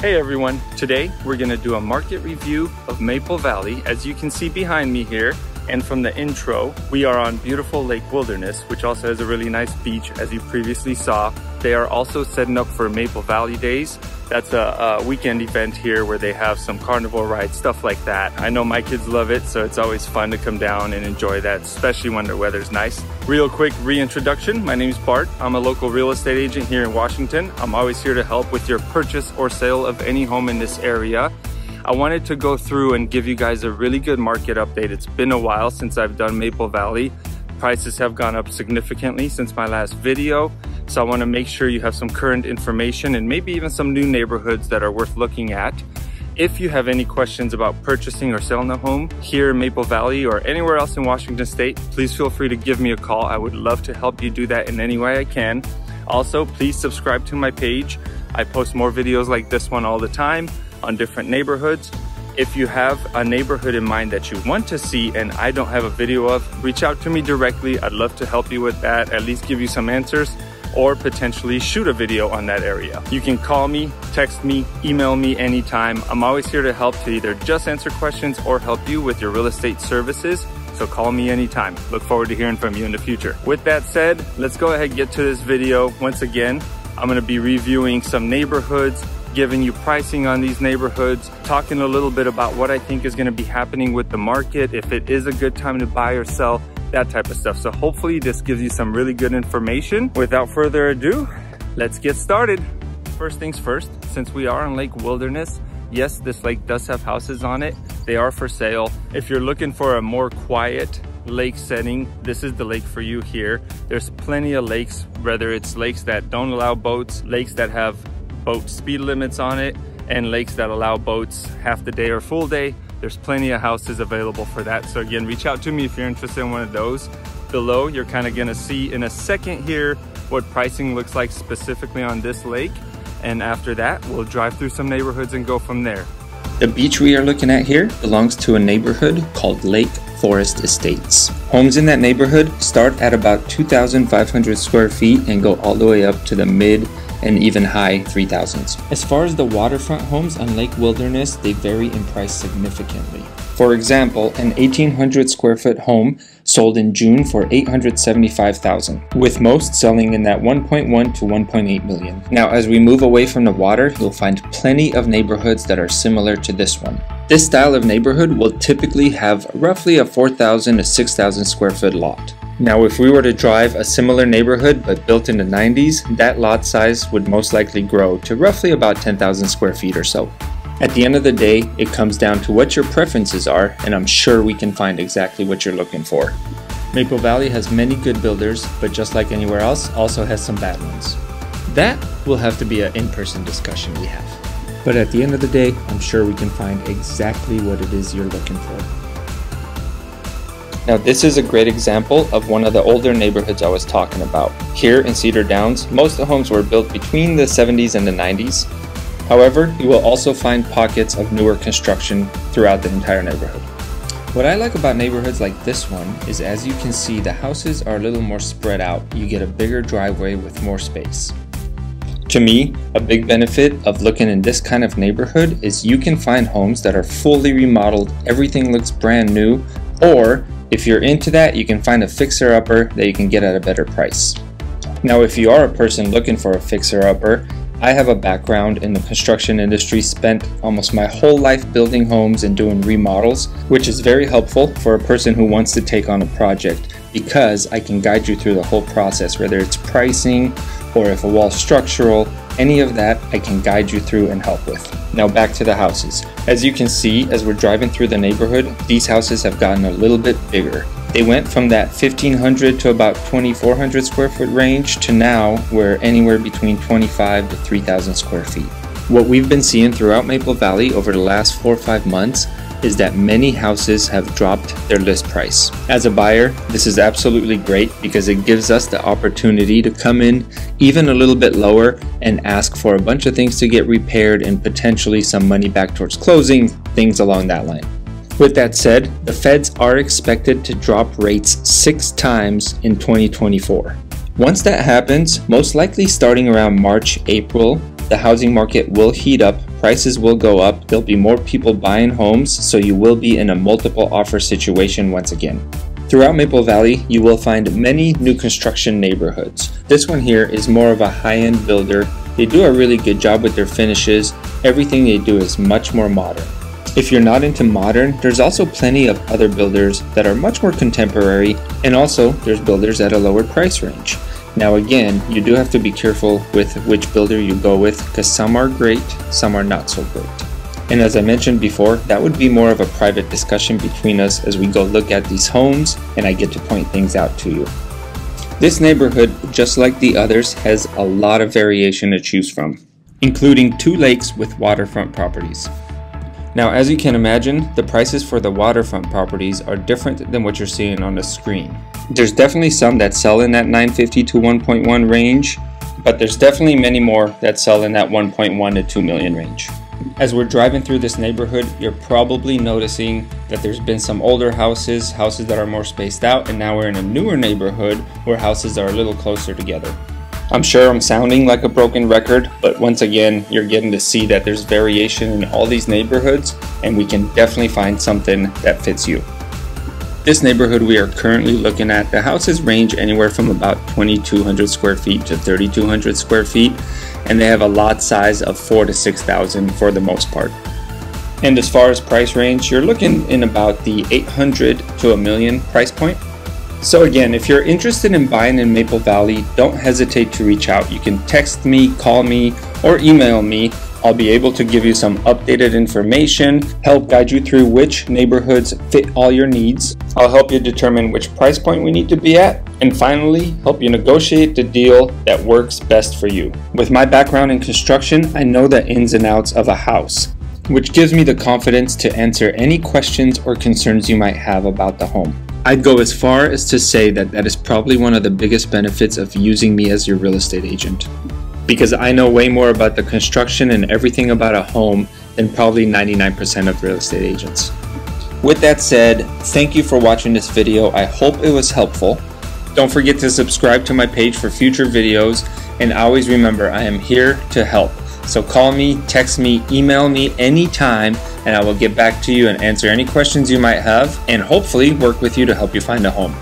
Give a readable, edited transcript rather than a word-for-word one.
Hey everyone, today we're going to do a market review of Maple Valley. As you can see behind me here and from the intro, we are on beautiful Lake Wilderness, which also has a really nice beach as you previously saw. They are also setting up for Maple Valley Days. That's a weekend event here where they have some carnival rides, stuff like that. I know my kids love it, so it's always fun to come down and enjoy that, especially when the weather's nice. Real quick reintroduction, my name's Bart. I'm a local real estate agent here in Washington. I'm always here to help with your purchase or sale of any home in this area. I wanted to go through and give you guys a really good market update. It's been a while since I've done Maple Valley. Prices have gone up significantly since my last video. So I want to make sure you have some current information and maybe even some new neighborhoods that are worth looking at. If you have any questions about purchasing or selling a home here in Maple Valley or anywhere else in Washington State, please feel free to give me a call. I would love to help you do that in any way I can. Also, please subscribe to my page. I post more videos like this one all the time on different neighborhoods. If you have a neighborhood in mind that you want to see and I don't have a video of, reach out to me directly. I'd love to help you with that, at least give you some answers, or potentially shoot a video on that area. You can call me, text me, email me anytime. I'm always here to help, to either just answer questions or help you with your real estate services. So call me anytime. Look forward to hearing from you in the future. With that said, let's go ahead and get to this video. Once again, I'm gonna be reviewing some neighborhoods, giving you pricing on these neighborhoods, talking a little bit about what I think is gonna be happening with the market, if it is a good time to buy or sell, that type of stuff. So hopefully this gives you some really good information. Without further ado, let's get started. First things first, since we are on Lake Wilderness, yes, this lake does have houses on it. They are for sale. If you're looking for a more quiet lake setting, this is the lake for you here. There's plenty of lakes, whether it's lakes that don't allow boats, lakes that have boat speed limits on it, and lakes that allow boats half the day or full day. There's plenty of houses available for that. So again, reach out to me if you're interested in one of those. Below, you're kind of gonna see in a second here what pricing looks like specifically on this lake. And after that, we'll drive through some neighborhoods and go from there. The beach we are looking at here belongs to a neighborhood called Lake Forest Estates. Homes in that neighborhood start at about 2,500 square feet and go all the way up to the mid and even high 3,000s. As far as the waterfront homes on Lake Wilderness, they vary in price significantly. For example, an 1,800 square foot home sold in June for $875,000, with most selling in that 1.1 to 1.8 million. Now, as we move away from the water, you'll find plenty of neighborhoods that are similar to this one. This style of neighborhood will typically have roughly a 4,000 to 6,000 square foot lot. Now, if we were to drive a similar neighborhood but built in the 90s, that lot size would most likely grow to roughly about 10,000 square feet or so. At the end of the day, it comes down to what your preferences are, and I'm sure we can find exactly what you're looking for. Maple Valley has many good builders, but just like anywhere else, also has some bad ones. That will have to be an in-person discussion we have. But at the end of the day, I'm sure we can find exactly what it is you're looking for. Now, this is a great example of one of the older neighborhoods I was talking about. Here in Cedar Downs, most of the homes were built between the 70s and the 90s. However, you will also find pockets of newer construction throughout the entire neighborhood. What I like about neighborhoods like this one is, as you can see, the houses are a little more spread out. You get a bigger driveway with more space. To me, a big benefit of looking in this kind of neighborhood is you can find homes that are fully remodeled, everything looks brand new, or if you're into that, you can find a fixer-upper that you can get at a better price. Now, if you are a person looking for a fixer-upper, I have a background in the construction industry, spent almost my whole life building homes and doing remodels, which is very helpful for a person who wants to take on a project because I can guide you through the whole process, whether it's pricing or if a wall's structural, any of that I can guide you through and help with. Now back to the houses. As you can see, as we're driving through the neighborhood, these houses have gotten a little bit bigger. They went from that 1,500 to about 2,400 square foot range to now we're anywhere between 25 to 3,000 square feet. What we've been seeing throughout Maple Valley over the last 4 or 5 months is that many houses have dropped their list price. As a buyer, this is absolutely great because it gives us the opportunity to come in even a little bit lower and ask for a bunch of things to get repaired and potentially some money back towards closing, things along that line. With that said, the feds are expected to drop rates 6 times in 2024. Once that happens, most likely starting around March, April, the housing market will heat up prices will go up, there'll be more people buying homes, so you will be in a multiple offer situation once again. Throughout Maple Valley, you will find many new construction neighborhoods. This one here is more of a high-end builder. They do a really good job with their finishes. Everything they do is much more modern. If you're not into modern, there's also plenty of other builders that are much more contemporary, and also there's builders at a lower price range. Now again, you do have to be careful with which builder you go with, because some are great, some are not so great. And as I mentioned before, that would be more of a private discussion between us as we go look at these homes and I get to point things out to you. This neighborhood, just like the others, has a lot of variation to choose from, including 2 lakes with waterfront properties. Now, as you can imagine, the prices for the waterfront properties are different than what you're seeing on the screen. There's definitely some that sell in that $950,000 to $1.1 range, but there's definitely many more that sell in that $1.1 to $2 million range. As we're driving through this neighborhood, you're probably noticing that there's been some older houses that are more spaced out, and now we're in a newer neighborhood where houses are a little closer together. I'm sure I'm sounding like a broken record, but once again, you're getting to see that there's variation in all these neighborhoods, and we can definitely find something that fits you. This neighborhood we are currently looking at, the houses range anywhere from about 2,200 square feet to 3,200 square feet, and they have a lot size of 4,000 to 6,000 for the most part. And as far as price range, you're looking in about the 800 to $1 million price point. So again, if you're interested in buying in Maple Valley, don't hesitate to reach out. You can text me, call me, or email me. I'll be able to give you some updated information, help guide you through which neighborhoods fit all your needs. I'll help you determine which price point we need to be at, and finally, help you negotiate the deal that works best for you. With my background in construction, I know the ins and outs of a house, which gives me the confidence to answer any questions or concerns you might have about the home. I'd go as far as to say that that is probably one of the biggest benefits of using me as your real estate agent, because I know way more about the construction and everything about a home than probably 99% of real estate agents. With that said, thank you for watching this video. I hope it was helpful. Don't forget to subscribe to my page for future videos, and always remember, I am here to help. So call me, text me, email me anytime, and I will get back to you and answer any questions you might have, and hopefully work with you to help you find a home.